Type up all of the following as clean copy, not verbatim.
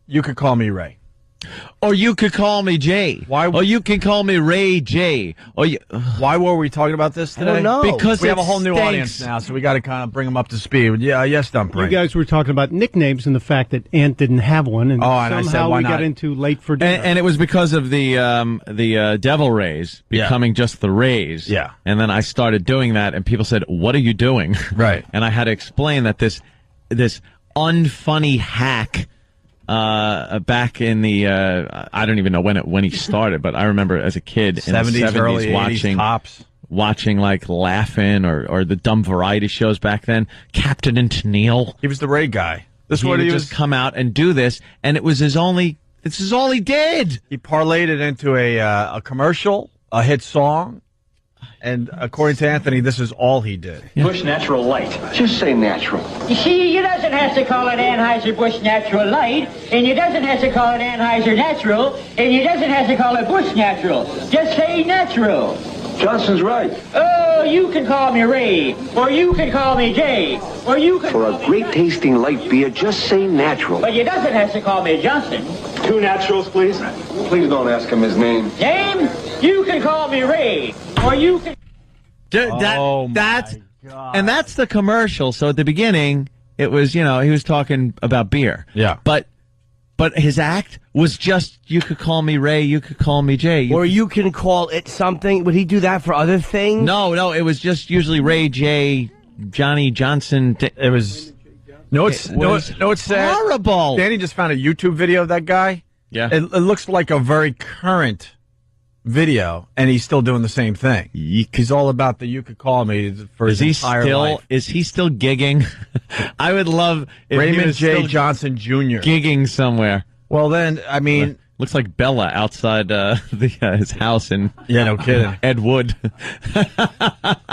You could call me Ray. Or you could call me Jay. Why? Or you can call me Ray J. Or why were we talking about this today? I don't know. Because we have a whole stinks. new audience now, so we got to kind of bring them up to speed. Yeah, yes, Dumper. You guys were talking about nicknames and the fact that Ant didn't have one, and and I said, somehow why we not? got into late for dinner. And it was because of the Devil Rays becoming just the Rays. Yeah. And then I started doing that, and people said, "What are you doing?" Right. And I had to explain that this unfunny hack. Back in the I don't even know when he started, but I remember as a kid in the 70s, early 80s, watching like Laugh-In or the dumb variety shows back then. Captain and Tennille. He was the Ray guy. This He what would he was. just come out and do this, and it was this is all he did. He parlayed it into a commercial, a hit song, and according to Anthony, this is all he did. Bush Natural Light. Just say natural. You see, you doesn't have to call it Anheuser-Busch Natural Light, and you doesn't have to call it Anheuser Natural, and you doesn't have to call it Bush Natural. Just say natural. Johnson's right. Oh, you can call me Ray, or you can call me Jay, or you can For call a me great Johnson. tasting light beer, just say natural. But you doesn't have to call me Johnson. 2 naturals, please. Please don't ask him his name. Name? You can call me Ray, or you can... That's the commercial. So at the beginning, it was, he was talking about beer. Yeah. But his act was just, you could call me Ray, you could call me Jay. Or you can call it something. Would he do that for other things? No, it was just usually Ray J, Johnny Johnson. It was. No, it's sad. Horrible. Danny just found a YouTube video of that guy. Yeah. It looks like a very current video, and he's still doing the same thing. He's all about the "you could call me" for his entire life. Is he still gigging? I would love if he Raymond was J. still Johnson Jr. gigging somewhere. Well, then, I mean, Looks like Bella outside his house in no kidding. Ed Wood.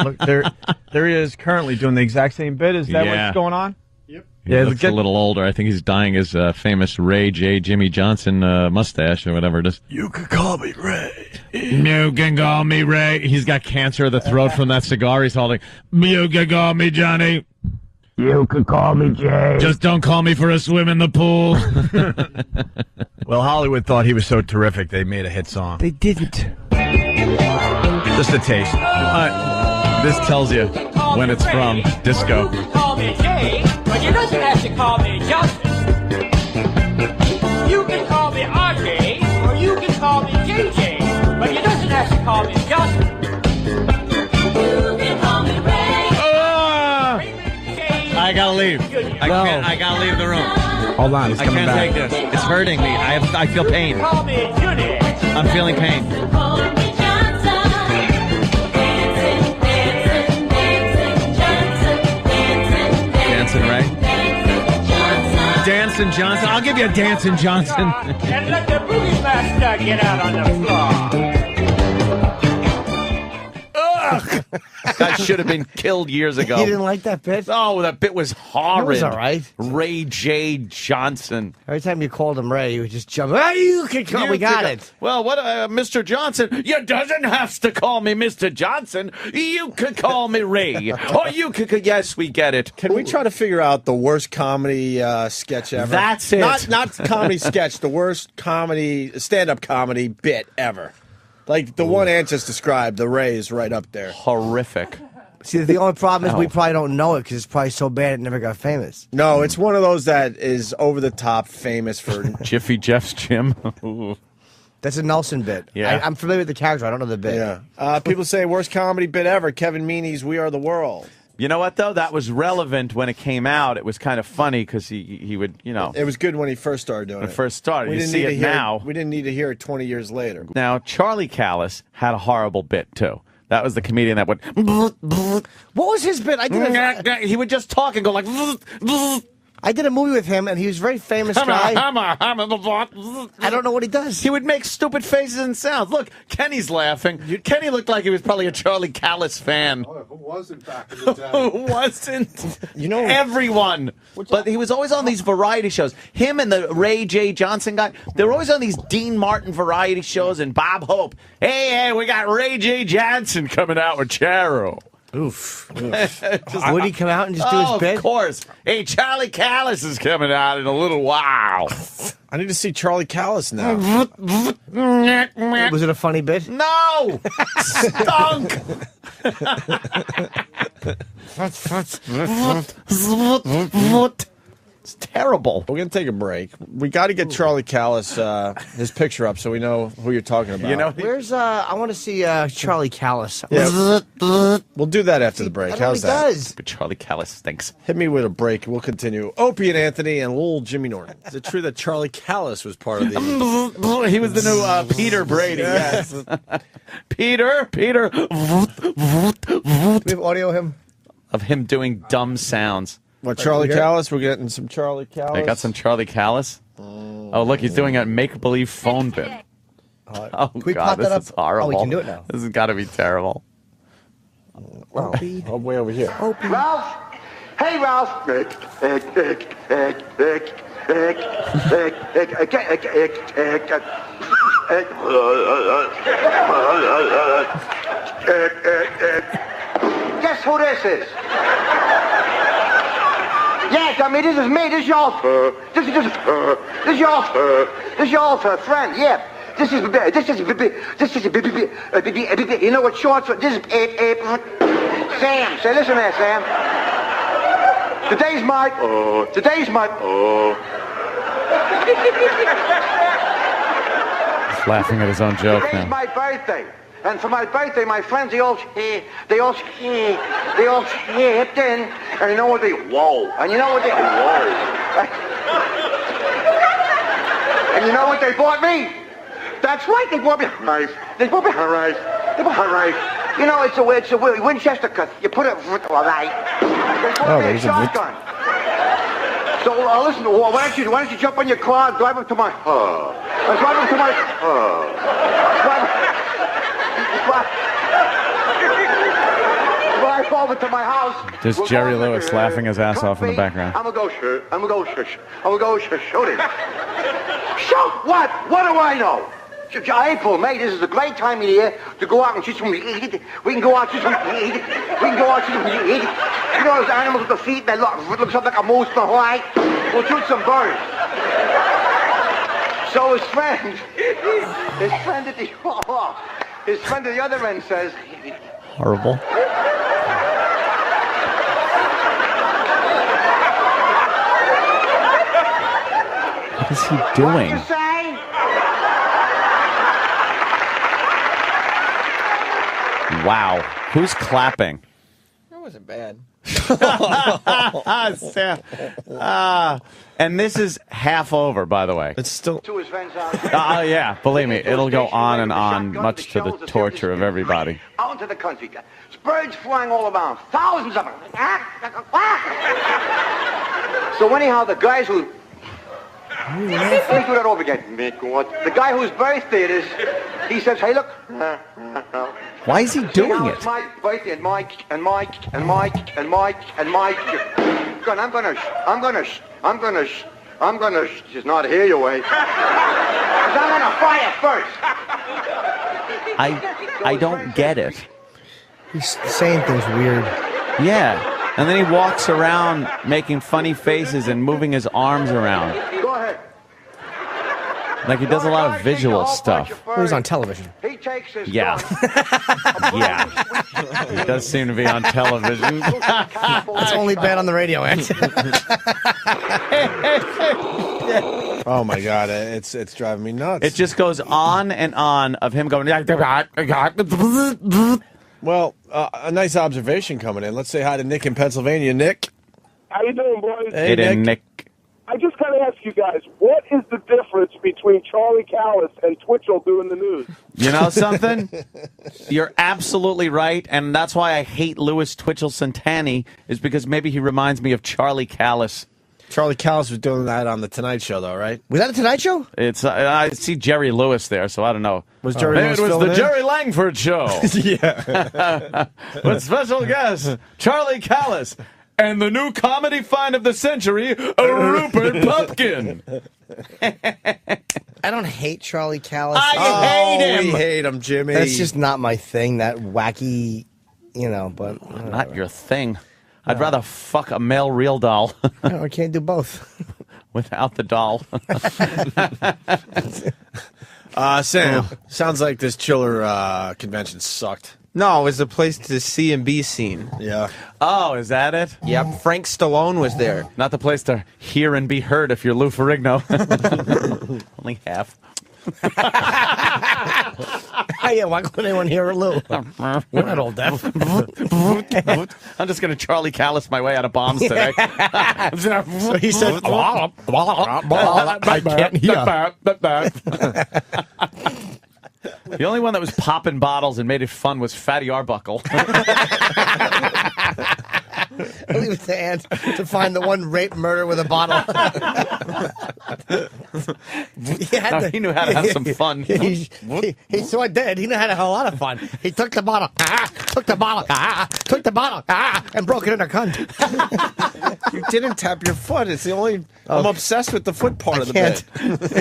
Look, there he is currently doing the exact same bit. Is that what's going on? Yep. He looks a little older. I think he's dyeing his famous Ray J. Jimmy Johnson mustache or whatever it is. You could call me Ray. You can call me Ray. He's got cancer of the throat from that cigar he's holding. You can call me Johnny. You could call me Jay. Just don't call me for a swim in the pool. Well, Hollywood thought he was so terrific they made a hit song. They didn't. Just a taste. This tells you when it's from. Disco. Call me Jay, but you doesn't have to call me Johnson. You can call me RJ, or you can call me JJ, but you doesn't have to call me Johnson. You can call me Ray. I gotta leave. I gotta leave the room. Hold on, he's I coming can't back. take this. It's hurting me. I feel pain. Call me Junior. I'm feeling pain. Dancing, right? Dancing Johnson. I'll give you a Dancing Johnson. And let the boogie master get out on the floor. That should have been killed years ago. You didn't like that bit? Oh, that bit was horrid. It was all right. Ray J. Johnson. Every time you called him Ray, he would just jump. Hey, you can call. We got it. Well, what, Mr. Johnson? You doesn't have to call me Mr. Johnson. You could call me Ray. Or you could. Yes, we get it. Can we try to figure out the worst comedy sketch ever? That's it. Not comedy sketch. The worst comedy, stand-up comedy bit ever. Like the one Ant just described, the Ray is right up there. Horrific. See, the only problem is we probably don't know it because it's probably so bad it never got famous. No, it's one of those that is over the top, famous for. Jiffy Jeff's Gym. That's a Nelson bit. Yeah. I'm familiar with the character. I don't know the bit. Yeah. People say worst comedy bit ever. Kevin Meaney's "We Are the World." You know what, though? That was relevant when it came out. It was kind of funny because he would, It was good when he first started doing it. first started. We You didn't see need to it hear now. We didn't need to hear it 20 years later. Now, Charlie Callas had a horrible bit, too. That was the comedian that would... What was his bit? He would just talk and go like... I did a movie with him, and he was a very famous guy. I don't know what he does. He would make stupid faces and sounds. Look, Kenny's laughing. Kenny looked like he was probably a Charlie Callas fan. Oh, who wasn't back in the day? Who wasn't? Everyone. But he was always on these variety shows. Him and the Ray J. Johnson guy, they were always on these Dean Martin variety shows and Bob Hope. Hey, we got Ray J. Johnson coming out with Charo. Oof. Would he come out and just do his bit? Of course. Hey, Charlie Callas is coming out in a little while. I need to see Charlie Callas now. Was it a funny bit? No! Stunk! It's terrible. We're going to take a break. We got to get Charlie Callas, his picture up so we know who you're talking about. You know, Where's, I want to see Charlie Callas. Yeah. We'll do that after the break. How's that? Does. but Charlie Callas stinks. Hit me with a break. We'll continue. Opie and Anthony and little Jimmy Norton. Is it true that Charlie Callas was part of the... He was the new Peter Brady. Yes. Peter. Do we have audio of him? Of him doing dumb sounds. What, Charlie Callas? We're getting some Charlie Callas. I got some Charlie Callas. Oh, look, he's doing a make-believe phone bit. Oh, we God, pop that this up? is horrible. Oh, we can do it now. This has got to be terrible. Opie. Oh, way over here. Opie. Ralph? Hey, Ralph. Guess who this is? Yes, I mean, this is me. This is your friend. Yeah. This is you know what short for? This is Sam. Say, listen there, Sam. Today's my Laughing at his own joke Today's now. my birthday. And for my birthday, my friends, they all chipped in. And you know what they, whoa. And you know what they, whoa. And you know what they bought me? That's right, they bought me rice. They bought me rice. You know, it's a Winchester cut. You put it right. They bought me a shotgun. So listen, why don't you jump on your car and drive up to my drive over to my house. There's Jerry Lewis laughing his ass off in the background. I'm gonna go shoot him. Shoot what? What do I know? April, May, this is a great time of the year to go out and shoot some meat. We can go out and shoot some meat. You know those animals with the feet that look something like a moose and a white? We'll shoot some birds. So his friend at the other end says, Horrible. What is he doing? "What you say?" Wow. Who's clapping? That wasn't bad. Sam. And this is half over, by the way. It's still... To his friend's house. Yeah, believe me, it'll go on and on, much to the torture of everybody. Out into the country. Birds flying all around. Thousands of them. So anyhow, the guys who... Let me do that over again. The guy whose birthday it is, he says, hey, look. Why is he doing it? It's my birthday, and Mike. And I'm gonna just not hear your way. 'Cause I'm gonna fire first. I don't get it. He's saying things weird. Yeah. And then he walks around making funny faces and moving his arms around. Go ahead. Like he does a lot of visual stuff. Well, he's on television. He takes his Yeah. Yeah. He does seem to be on television. That's only bad on the radio, Oh, my God. It's driving me nuts. It just goes on and on of him going... Well, a nice observation coming in. Let's say hi to Nick in Pennsylvania. Nick. How you doing, boys? Hey, Nick. I just got to ask you guys, what is the difference between Charlie Callas and Twitchell doing the news? You know something? You're absolutely right, and that's why I hate Louis Twitchell Santani, is because maybe he reminds me of Charlie Callas. Charlie Callas was doing that on The Tonight Show, though, right? Was that a Tonight Show? It's I see Jerry Lewis there, so I don't know. Was Jerry Lewis It was filling the in? Jerry Langford Show. Yeah. With special guest, Charlie Callas. And the new comedy find of the century, Rupert Pupkin. I don't hate Charlie Callas. I hate him. We hate him, Jimmy. That's just not my thing, that wacky you know, but not your thing. I'd rather fuck a male real doll. No, I can't do both. Without the doll. Sam, sounds like this chiller convention sucked. No, it was a place to see and be seen. Yeah. Oh, is that it? Yep, Frank Stallone was there. Not the place to hear and be heard if you're Lou Ferrigno. Only half. Yeah, why couldn't anyone hear Lou? We're not all deaf. I'm just going to Charlie Callas my way out of bombs today. So he said, I can't hear. The only one that was popping bottles and made it fun was Fatty Arbuckle. I'll leave it to Ant to find the one rape murder with a bottle. He knew how to have some fun. He's so dead. He knew how to have a lot of fun. He took the bottle, took the bottle, and broke it in a cunt. You didn't tap your foot. It's the only. I'm obsessed with the foot part of the bed.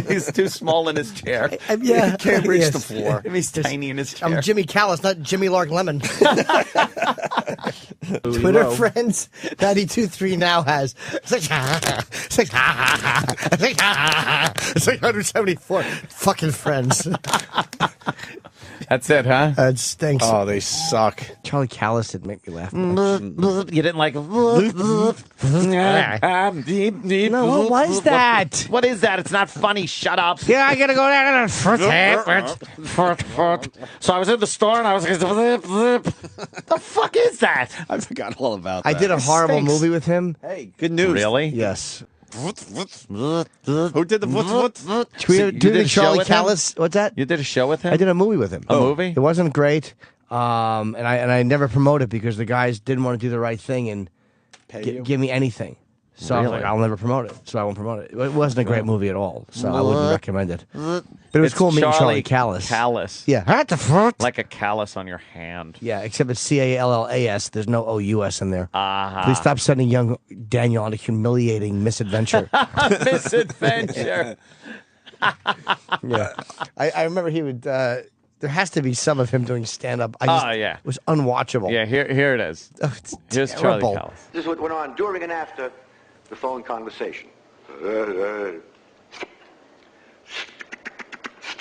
He's too small in his chair. Yeah, he can't reach the floor. He's tiny in his chair. I'm Jimmy Callas, not Jimmy Lark Lemon. Twitter friends 92.3 now has 674 fucking friends. That's it, huh? It stinks. Oh, they suck. Charlie Callas didn't make me laugh. You didn't like. No, what was that? What is that? It's not funny. Shut up. Yeah, I gotta go down and So I was in the store and I was. The fuck is that? I forgot all about that. I did a horrible movie with him. Hey, good news. Really? Yes. Who did the foot? Did Charlie Callas? What's that? You did a show with him? I did a movie with him. A movie? It wasn't great, and I never promoted it because the guys didn't want to do the right thing and give me anything. So I was like, I'll never promote it, so I won't promote it. It wasn't a great movie at all, so I wouldn't recommend it. But it was cool meeting Charlie Callas. Callas. Yeah. Like a callus on your hand. Yeah, except it's Callas. There's no O-U-S in there. Uh-huh. Please stop sending young Daniel on a humiliating misadventure. Misadventure. Yeah. I remember he would... there has to be some of him doing stand-up. Yeah. It was unwatchable. Yeah, here it is. Oh, Here's terrible. Charlie Callas. This is what went on during and after the phone conversation.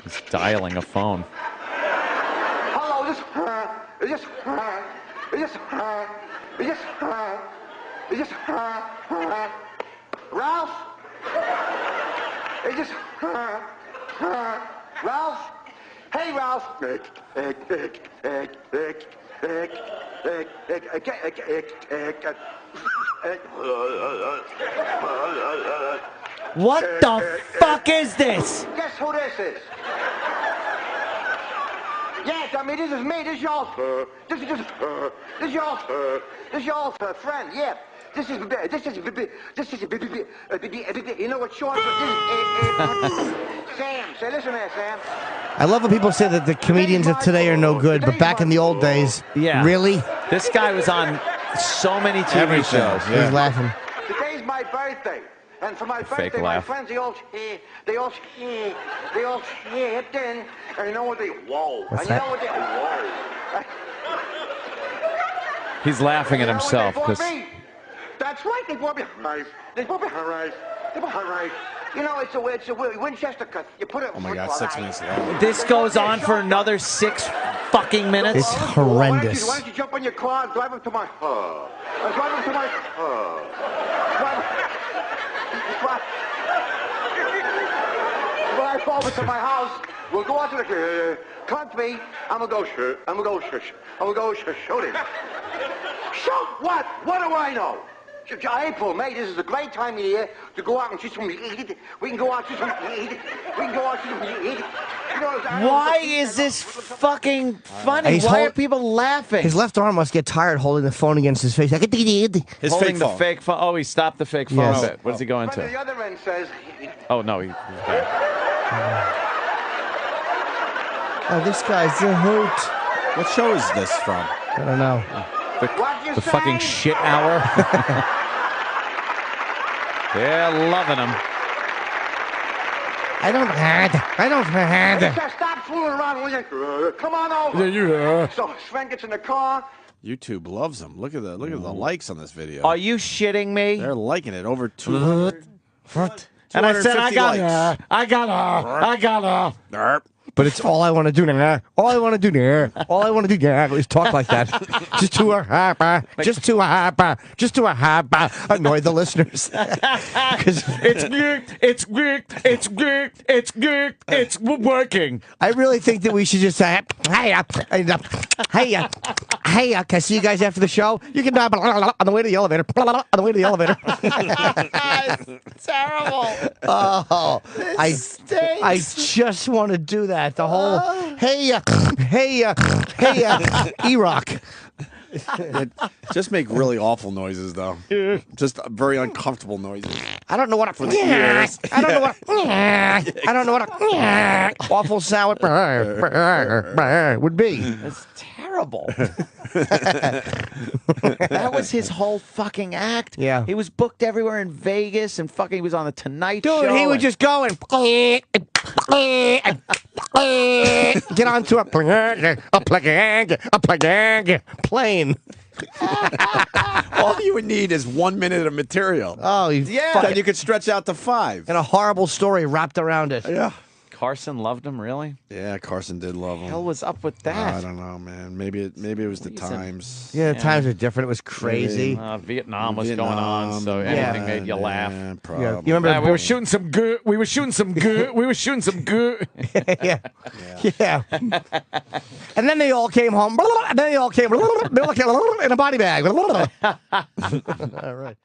He's dialing a phone. Hello, is this Ralph? Is this Ralph? Hey, Ralph. What the fuck is this? Guess who this is? Yes, I mean, this is me. This is y'all. This is y'all friend. Yeah. This is you know what short for Sam. Say, listen there, Sam. I love when people say that the comedians of today are no good, but back in the old days, really? This guy was on so many TV shows. He's laughing. Today's my birthday. And for my Fake birthday, my laugh. friends, they all chipped in. And you know what they, whoa. What's and you that? know what they, whoa. He's laughing at himself because because that's right. They bought me a knife. They bought me a knife. They bought me a knife. You know, it's a Winchester cut. You put it. Oh my God, 6 minutes long. this goes on for another 6 fucking minutes. It's horrendous. Why don't you jump on your car and drive up to my drive up to my drive over to my house. We'll go out to the cut me. I'm gonna go shoot him. Shoot what? What do I know? April, May, this is a great time of year to go out and shoot some. We can go out and shoot some. Why is this fucking funny? Why are people laughing? His left arm must get tired holding the phone against his face. His holding fake the phone. fake phone. Oh, he stopped the fake phone Yes. bit. What does he go But the into? other end says. Oh no, he's back. Oh, this guy's a hoot. What show is this from? I don't know. The fucking shit hour. They're loving him. I don't have. Stop fooling around. Will you? Come on over. Yeah. So Sven gets in the car. YouTube loves them. Look at the likes on this video. Are you shitting me? They're liking it over 200. And I said, I got her. But it's all I want to do now. All I want to do now. All I want to do now is talk like that. Just to a hyper. Just to a hyper. Just to a hyper. Annoy the listeners. It's working. I really think that we should just say, hey, can I see you guys after the show? You can on the way to the elevator. On the way to the elevator. Terrible. Oh, I just want to do that. The whole E-Rock. Just make really awful noises, though. Just very uncomfortable noises. I don't know what I don't know what awful sound would be. It's terrible. That was his whole fucking act. Yeah. He was booked everywhere in Vegas and fucking he was on the Tonight Dude, Show. he would just go and get onto a plane. All you would need is 1 minute of material. Oh, Then you could stretch out to 5. And a horrible story wrapped around it. Yeah. Carson loved him, really? Yeah, Carson did love him. What the hell was up with that? I don't know, man. Maybe it was the times. Yeah, the times are different. It was crazy. Vietnam was going on, so anything made you laugh. Yeah, probably. Yeah. You remember we were shooting some good. We were shooting some good. yeah. And then they all came home. And then they all came in a body bag. All right.